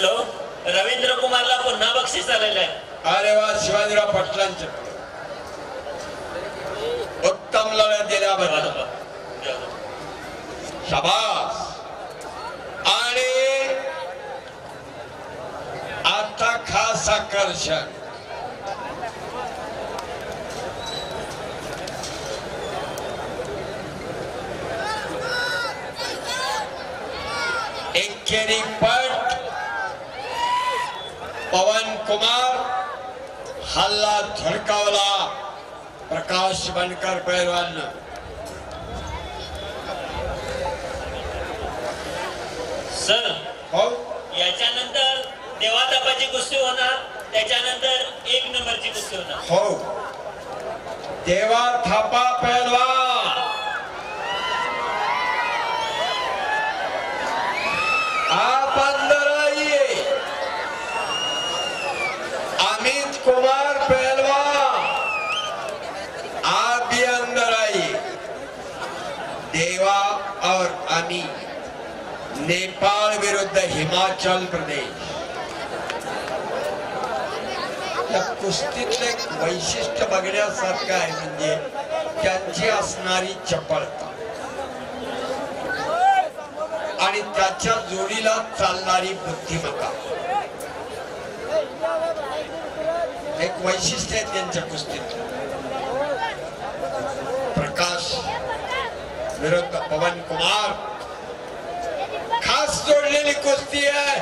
Hello, Ravindra कुमारला पुन्हा बक्षीस आलेलं आहे. अरे वा, शिवाजीराव पाटलांचे उत्तम लढत दिल्याबद्दल शाबास. आणि आता खास आकर्षण एकेरी पट पवन कुमार, हल्ला झळकावला प्रकाश बनकर पैलवान. सर हो, याच्यानंतर देवातापाची कुस्ती होणार, त्याच्यानंतर 1 नंबरची कुस्ती होणार. हो, देवा थापा पैलवान आप अंदर आइए. अमित कुमार पहलवान आप भी अंदर आइए. देवा और अमी नेपाळ विरुद्ध हिमाचल प्रदेश. या कुस्तीतले एक वैशिष्ट्य बघण्यासारखं आहे म्हणजे त्यांची असणारी चपळता आणि त्याच्या जोडीला चालणारी बुद्धिमत्ता एक वैशिष्ट्य आहे त्यांच्या कुस्तीत. प्रकाश विरुद्ध पवन कुमार खास जोडलेली कुस्ती आहे.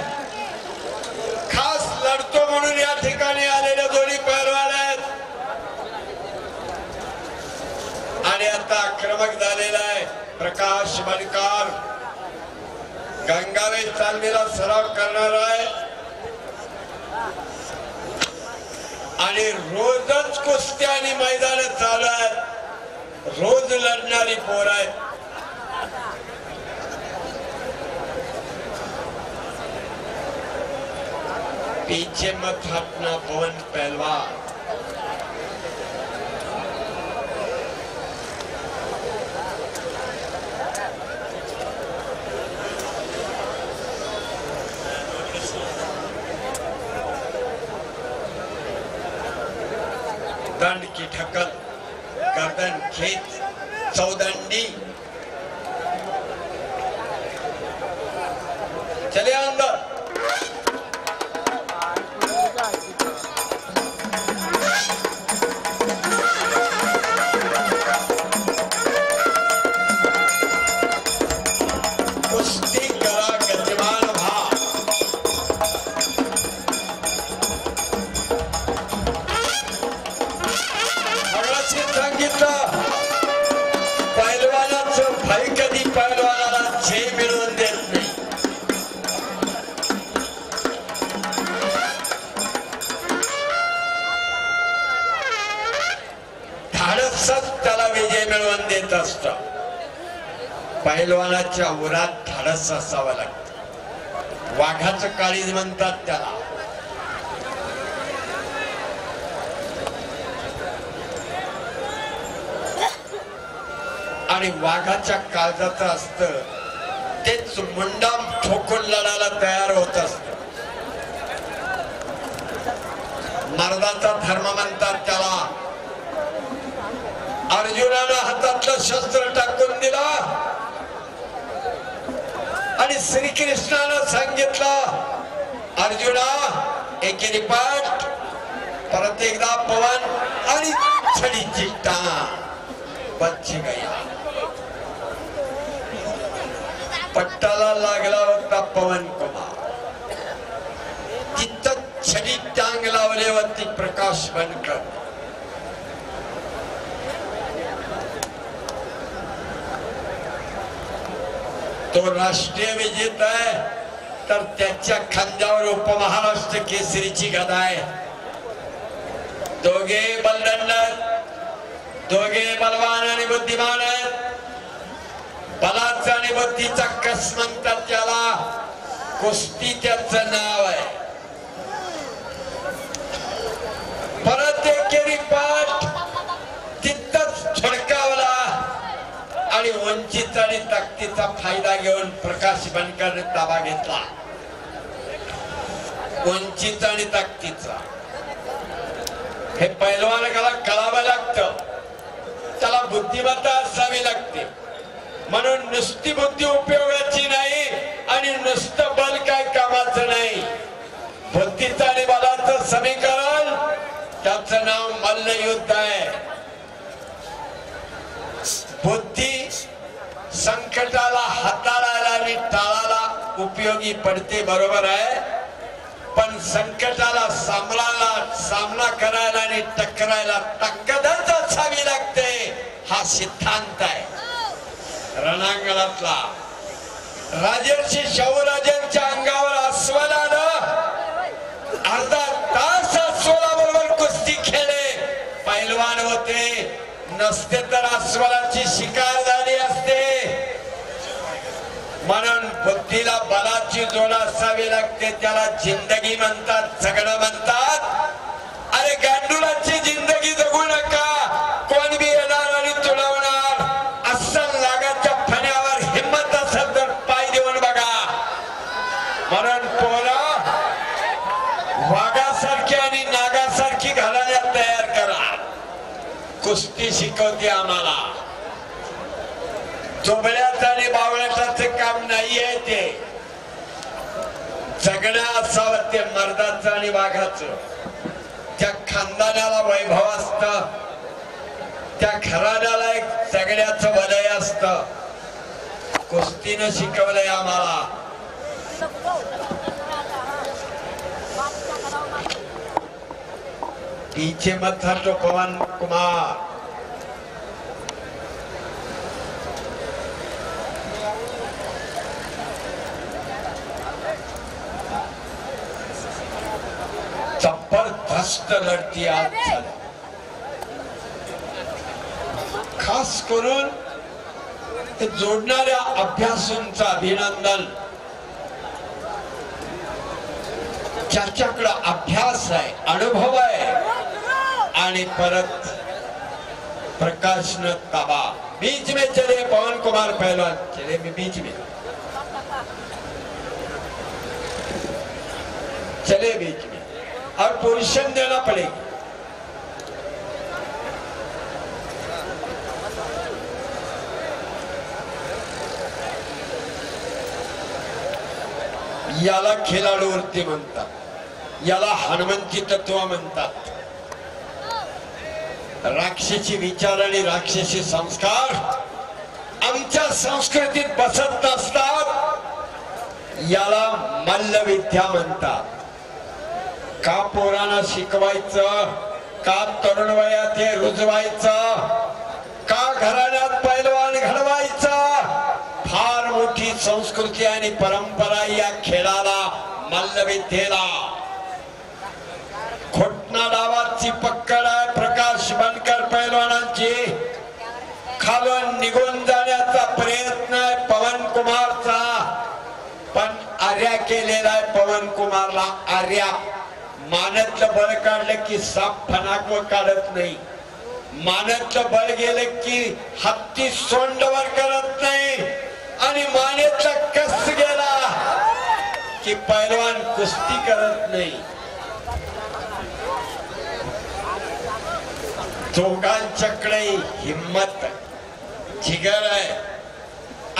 खास लढतो म्हणून या ठिकाणी आलेल्या दोन्ही पैलवान आहेत. आणि आता आक्रमक झालेला आहे प्रकाश बनकर. गंगावेश तालमीला सराव करणार आहे आणि रोजच कुस्त्या आणि मैदान चालू आहेत. रोज लढणारी पोर आहेत. पीछे मत हटना पवन पहलवान. दंड की ठक्कर, गर्दन खेत, चौदंडी. चले अंदर. त्याला विजय मिळवून देत असत. पैलवानाच्या उरात धाडस असावं लागतं. वाघाचं काळीज म्हणतात त्याला. आणि वाघाच्या काळजाचं असतं तेच मुंडा ठोकून लढायला तयार होत असत. मर्दाचा धर्म म्हणतात त्याला. अर्जुनानं हातातलं शस्त्र टाकून दिला आणि श्रीकृष्णानं सांगितलं, अर्जुना एकेरी पाठ, परत एकदा पवन आणि छडीची टांग बच्ची गया. पट्टाला लागला होता पवन कुमार. तिथं छडी टांग लावली होती प्रकाश बनकर. तो राष्ट्रीय विजेता आहे तर त्याच्या खांद्यावर उपमहाराष्ट्र केसरीची गदा आहे. दोघे बलदंड, दोघे बलवान आणि बुद्धिमान आहेत. बलाचा आणि बुद्धीचा कस म्हणतात त्याला. कुस्ती त्याचं नाव आहे. परत एकेरी पाठ तिथंच झडकावला आणि वंचित आणि ताकदीचा फायदा घेऊन प्रकाश बनकर ताबा घेतला. उंचीचा आणि ताकदीचा. हे पैलवानाला कळावं लागतं. त्याला बुद्धिमत्ता असावी लागते. म्हणून नुसती बुद्धी उपयोगाची नाही आणि नुसतं बल काय कामाचं नाही. बुद्धीचं आणि बलाचं समीकरण त्याचं नाव मल्लयुद्ध आहे. बुद्धी संकटाला हाताळायला आणि टाळायला उपयोगी पडते, बरोबर आहे. पण संकटाला सामना करायला आणि टकरायला ताकदच असावी लागते. हा सिद्धांत आहे रणांगणातला. राजर्षी शाहूराजांच्या अंगावर अस्वल आलं. अर्धा तास अस्वलाबरोबर कुस्ती खेळले. पैलवान होते. नसते तर अस्वलाची शिकार झाली असते. म्हणून बुद्धीला बलाची जोड असावी लागते. त्याला जिंदगी म्हणतात, जगणं म्हणतात. अरे गांडुलाची जिंदगी जगू नका. कोण बी येणार आणि तुडवणार. अस्सल नागाच्या फण्यावर हिम्मत असेल तर पाय देऊन बघा. म्हणून पोरं वाघासारखी आणि नागासारखी घराण्यात तयार करा. कुस्ती शिकवते आम्हाला. चोबड्याचं आणि बावळ्याचं काम नाहीये ते. जगणं असावं ते मर्दाचं आणि वाघाचं. त्या खानदानाला वैभव असत. त्या घराण्याला एक जगण्याचं वलय असत. कुस्तीनं शिकवलंय आम्हाला. पीछे मत हटो पवन कुमार. जबरदस्त लढती आज झाली. खास करून ते जोडणाऱ्या अभ्यासूंचं अभिनंदन. ज्याच्याकडे अभ्यास आहे, अनुभव आहे आणि परत प्रकाश न ताबा. बीच में चले पवन कुमार पहलवान. चले में बीच में चले बीच में और पोजीशन देना पड़ेगी. याला खेळाडू वृत्ती म्हणतात. याला हनुमंती तत्व म्हणतात. राक्षसी विचार आणि राक्षसी संस्कार आमच्या संस्कृतीत बसत नसतात. याला मल्लविद्या म्हणतात. का पोरांना शिकवायचं, का तरुण वयात हे रुजवायचं, का घराण्यात पैलवान घडवायचं. फार मोठी संस्कृती आणि परंपरा या खेळाला, मल्लविद्येला. खोटना डावाची पक्कड आहे प्रकाश बनकर पैलवानांची. खालून निघून जाण्याचा प्रयत्न आहे पवन कुमारचा. पण आर्या केलेला आहे पवन कुमारला. आर्या मानेतलं बळ काढलं की साप फणाकव काढत नाही. मानेतलं बळ गेलं की हत्ती सोंडवर करत नाही. आणि मानेतला कस गेला की पैलवान कुस्ती करत नाही. दोघांच्याकडे हिम्मत, जिगर आहे.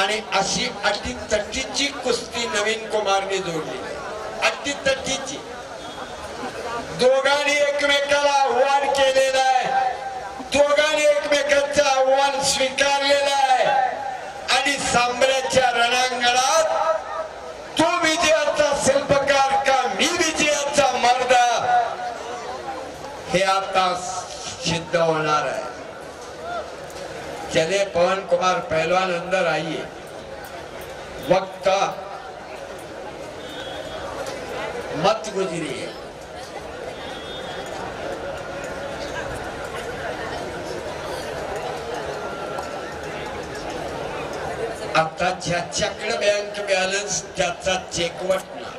आणि अशी अटीतटीची कुस्ती नवीन कुमारने जोडली. अटीतटीची. दोघांनी एकमेकाला आव्हान केलेलं आहे. दोघांनी एकमेकांचं आव्हान स्वीकारलेलं आहे. आणि सामऱ्याच्या रणांगणात तो विजयाचा शिल्पकार का मी विजयाचा मर्द, हे आता सिद्ध होणार है। चले पवन कुमार पहलवान अंदर आइए। वक्त मत गुजरिए। आता ज्याच्याकडे बँक बॅलन्स त्याचा चेक वाटणार।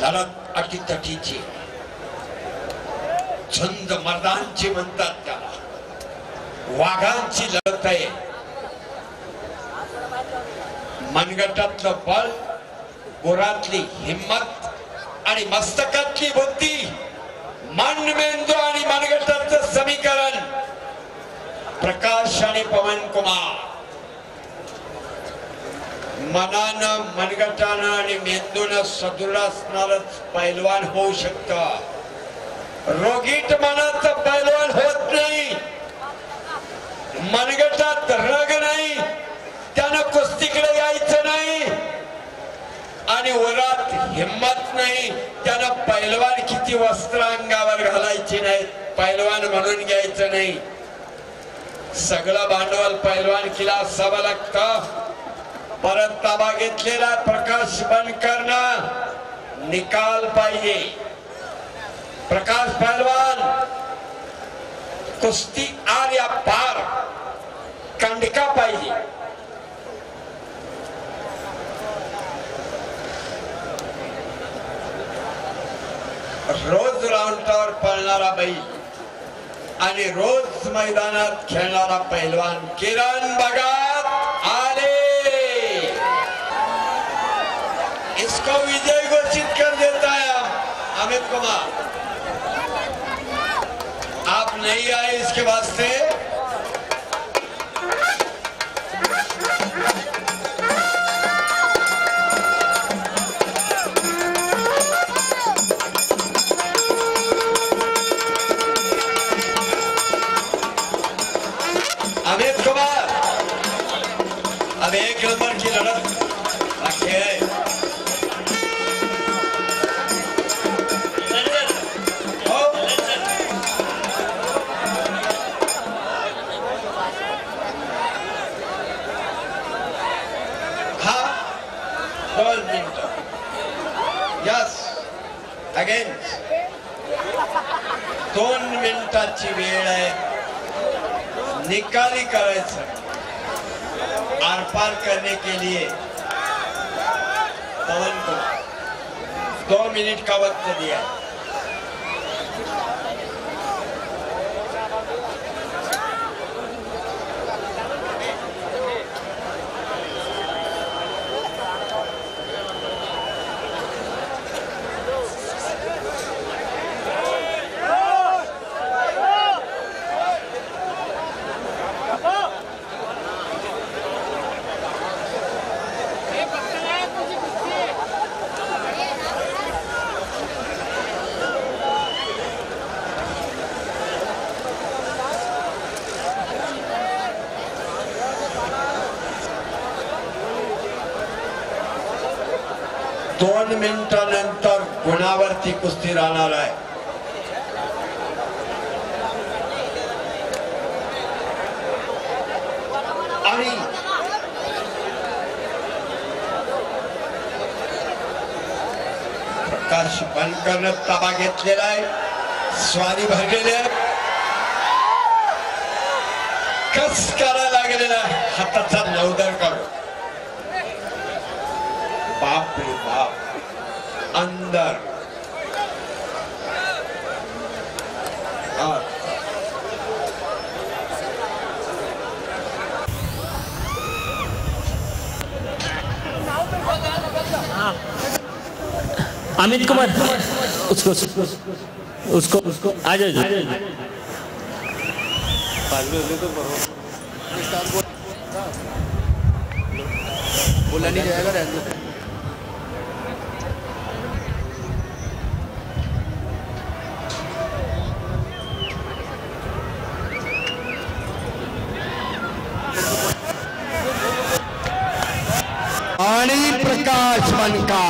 लढत अटीतटीची, झुंज मर्दांची म्हणतात त्या। वाघांची लढत आहे. मनगटातलं बळ, गुरातली हिम्मत आणि मस्तकातली बुद्धी, मन, मेंदू आणि मनगटाचं समीकरण प्रकाश आणि पवन कुमार. मनानं, मनगटानं आणि मेंदूनं सदृढ असणारच पैलवान होऊ शकत. रोगीट मनाचा पैलवान होत नाही. मनगटात रग नाही, त्यानं कुस्तीकडे यायचं नाही. आणि वरात हिम्मत नाही, त्यानं पैलवान किती वस्त्र अंगावर घालायची नाही, पैलवान म्हणून घ्यायचं नाही. सगळं भांडवल पैलवान किला असावं लागतं. परत ताबा घेतलेला प्रकाश बनकरनं निकाल पाहिजे. प्रकाश पैलवान कुस्ती आर या पार कंडका पाहिजे. रोज राउंडावर पळणारा बैल आणि रोज मैदानात खेळणारा पैलवान किरण भगत आले. इसको विजय घोषित कर देता है अमित कुमार. आप नहीं आए इसके वास्ते. अमित कुमार अब 1 नंबर की लड़त रखी है. यस अगेन 2 मिनिटाची वेळ आहे. निकाली करायचं, आरपार करने के लिए पवन को 2 मिनट का वक्त दिया. दोन मिनिटानंतर गुणावरती कुस्ती राहणार आहे. आणि प्रकाश बनकरनं ताबा घेतलेला आहे. स्वारी भरलेले कस करायला लागलेला आहे. हाताचा नवदर काढून बाप रे बाप अंदर अमित कुमार उसको आ जाओ. बोला नहीं जाएगा. आणि प्रकाश बनका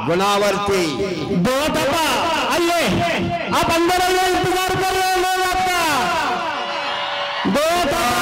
गुणावरती 2 टप्पा. आइए आप अंदर आइए, इंतजार कर रहे हैं लोग आपका. 2 टप्पा